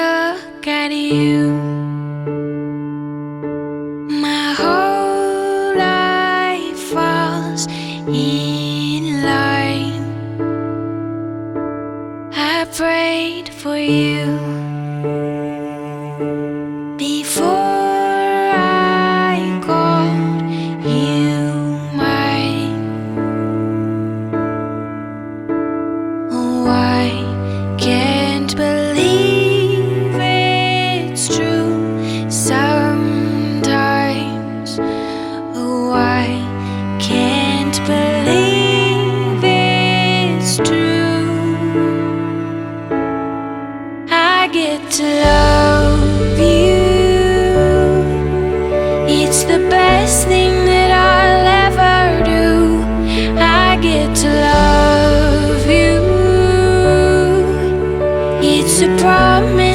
look at you, my whole life falls in line. I prayed for you before I called you mine. Oh, I can't believe it's true sometimes. Oh, I can't believe it's true. I get to love you. It's the best thing that I'll ever do. I get to love you. It's a promise